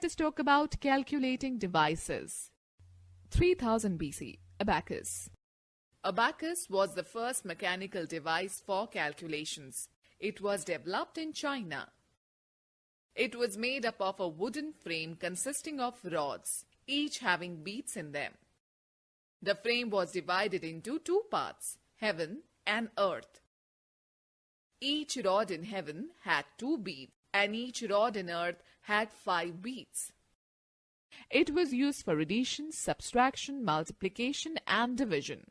us talk about calculating devices. 3000 BC, abacus. Abacus was the first mechanical device for calculations. It was developed in China. It was made up of a wooden frame consisting of rods, each having beads in them. The frame was divided into two parts, heaven and earth. Each rod in heaven had 2 beads, and each rod in earth had 5 beads. It was used for addition, subtraction, multiplication, and division.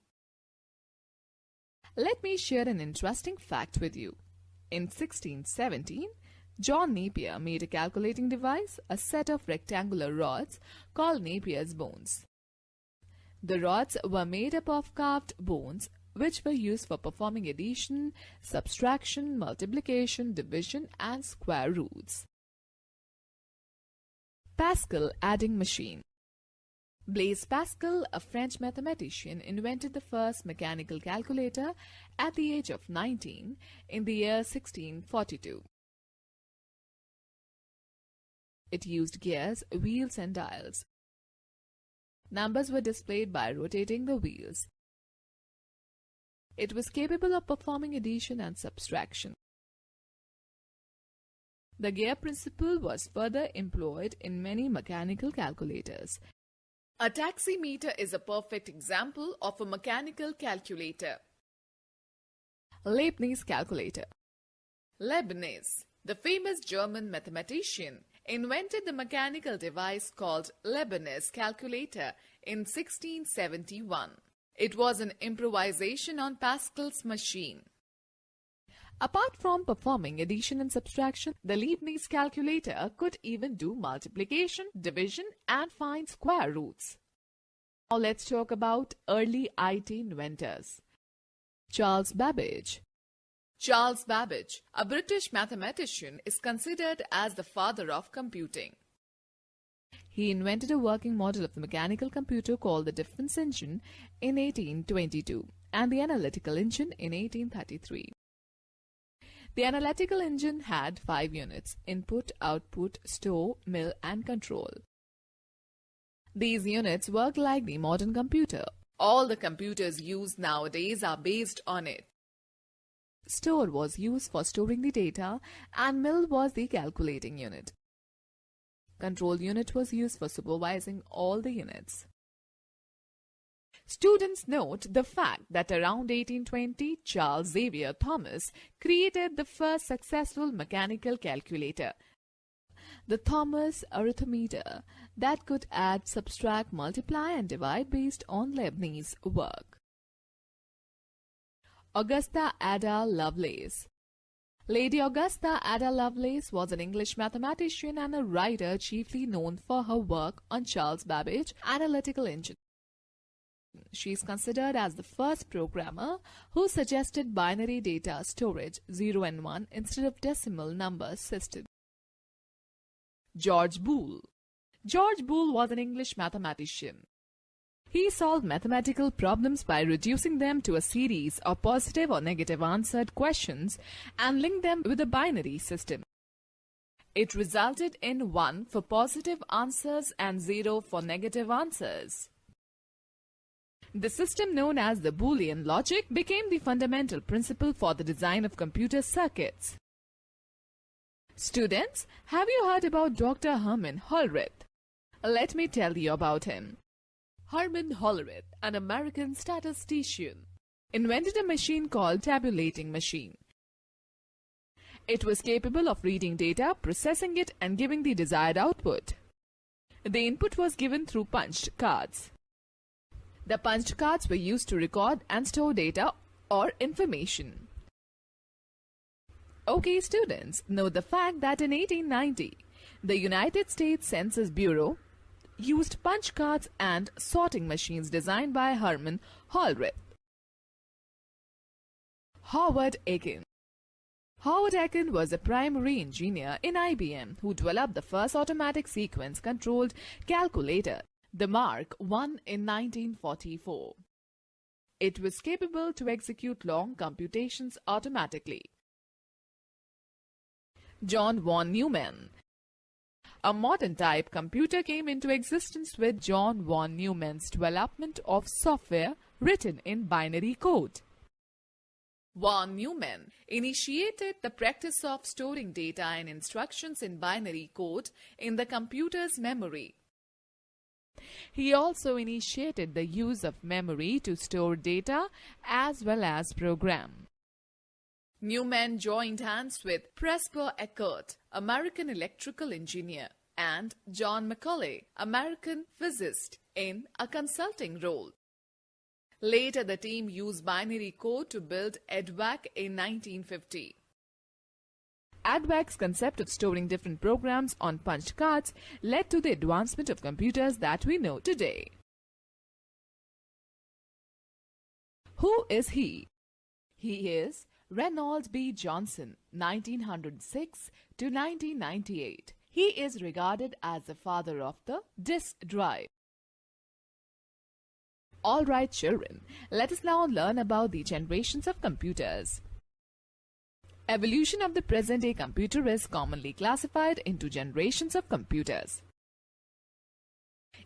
Let me share an interesting fact with you. In 1617, John Napier made a calculating device, a set of rectangular rods called Napier's bones. The rods were made up of carved bones which were used for performing addition, subtraction, multiplication, division, and square roots. Pascal adding machine. Blaise Pascal, a French mathematician, invented the first mechanical calculator at the age of 19 in the year 1642. It used gears, wheels, and dials. Numbers were displayed by rotating the wheels. It was capable of performing addition and subtraction. The gear principle was further employed in many mechanical calculators. A taximeter is a perfect example of a mechanical calculator. Leibniz calculator. Leibniz, the famous German mathematician, invented the mechanical device called Leibniz calculator in 1671. It was an improvisation on Pascal's machine. Apart from performing addition and subtraction, the Leibniz calculator could even do multiplication, division, and find square roots. Now let's talk about early IT inventors. Charles Babbage. Charles Babbage, a British mathematician, is considered as the father of computing. He invented a working model of the mechanical computer called the difference engine in 1822 and the analytical engine in 1833. The analytical engine had 5 units: input, output, store, mill, and control. These units work like the modern computer. All the computers used nowadays are based on it. Store was used for storing the data, and mill was the calculating unit. Control unit was used for supervising all the units. Students note the fact that around 1820, Charles Xavier Thomas created the first successful mechanical calculator, the Thomas arithmeter, that could add, subtract, multiply, and divide based on Leibniz's work. Augusta Ada Lovelace. Lady Augusta Ada Lovelace was an English mathematician and a writer chiefly known for her work on Charles Babbage analytical engine. She is considered as the first programmer who suggested binary data storage 0 and 1 instead of decimal number system. George Boole. George Boole was an English mathematician. He solved mathematical problems by reducing them to a series of positive or negative answered questions and linked them with a binary system. It resulted in 1 for positive answers and 0 for negative answers. The system known as the Boolean logic became the fundamental principle for the design of computer circuits. Students, have you heard about Dr. Herman Hollerith? Let me tell you about him. Herman Hollerith, an American statistician, invented a machine called tabulating machine. It was capable of reading data, processing it, and giving the desired output. The input was given through punched cards. The punched cards were used to record and store data or information. Okay, students, note the fact that in 1890, the United States Census Bureau used punch cards and sorting machines designed by Herman Hollerith. Howard Aiken. Howard Aiken was a primary engineer in IBM who developed the first automatic sequence-controlled calculator, the Mark I, in 1944. It was capable to execute long computations automatically. John von Neumann. A modern type computer came into existence with John von Neumann's development of software written in binary code. Von Neumann initiated the practice of storing data and instructions in binary code in the computer's memory. He also initiated the use of memory to store data as well as program. Neumann joined hands with Presper Eckert, American electrical engineer, and John Macaulay, American physicist, in a consulting role. Later, the team used binary code to build EDVAC in 1950. EDVAC's concept of storing different programs on punched cards led to the advancement of computers that we know today. Who is he? He is Reynold B. Johnson, 1906 to 1998. He is regarded as the father of the disk drive. Alright children, let us now learn about the generations of computers. Evolution of the present-day computer is commonly classified into generations of computers.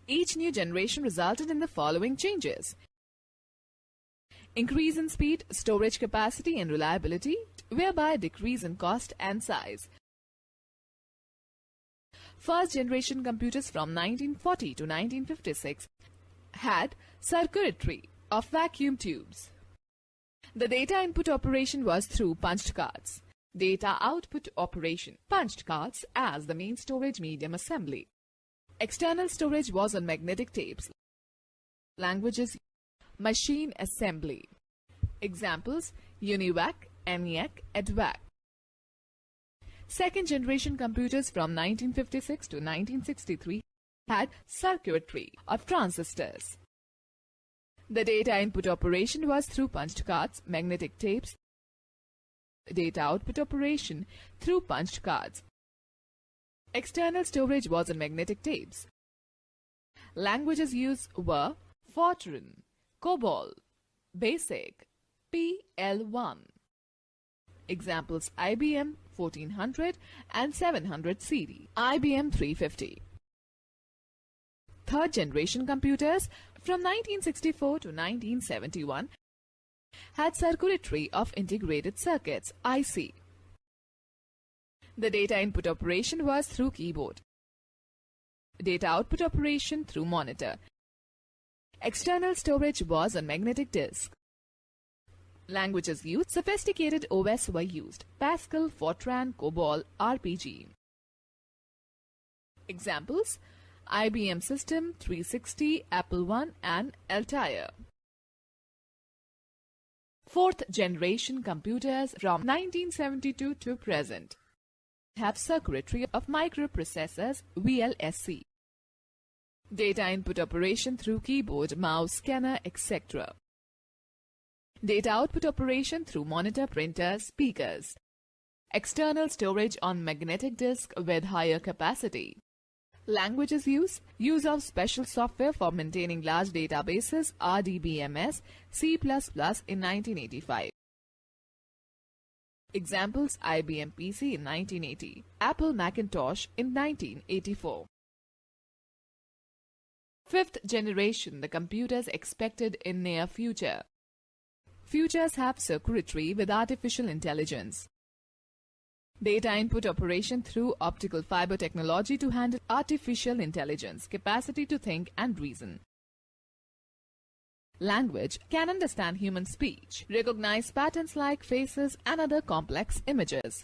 Each new generation resulted in the following changes: increase in speed, storage capacity and reliability, whereby decrease in cost and size. First generation computers from 1940 to 1956 had circuitry of vacuum tubes. The data input operation was through punched cards. Data output operation, punched cards as the main storage medium assembly. External storage was on magnetic tapes. Languages: machine assembly. Examples: UNIVAC, ENIAC, EDVAC. Second generation computers from 1956 to 1963 had circuitry of transistors. The data input operation was through punched cards, magnetic tapes. Data output operation through punched cards. External storage was on magnetic tapes. Languages used were Fortran, COBOL, BASIC, PL1. Examples: IBM 1400 and 700 series, IBM 350. Third generation computers from 1964 to 1971 had circuitry of integrated circuits, IC. The data input operation was through keyboard. Data output operation through monitor. External storage was on magnetic disk. Languages used: sophisticated OS were used: Pascal, Fortran, COBOL, RPG. Examples: IBM System 360, Apple I, and Altair. Fourth generation computers from 1972 to present have circuitry of microprocessors, VLSI. Data input operation through keyboard, mouse, scanner, etc. Data output operation through monitor, printer, speakers. External storage on magnetic disk with higher capacity. Languages use of special software for maintaining large databases, RDBMS, C++ in 1985. Examples: IBM PC in 1980, Apple Macintosh in 1984. Fifth generation, the computers expected in near future. Futures have circuitry with artificial intelligence. Data input operation through optical fiber technology to handle artificial intelligence, capacity to think and reason. Language can understand human speech, recognize patterns like faces and other complex images.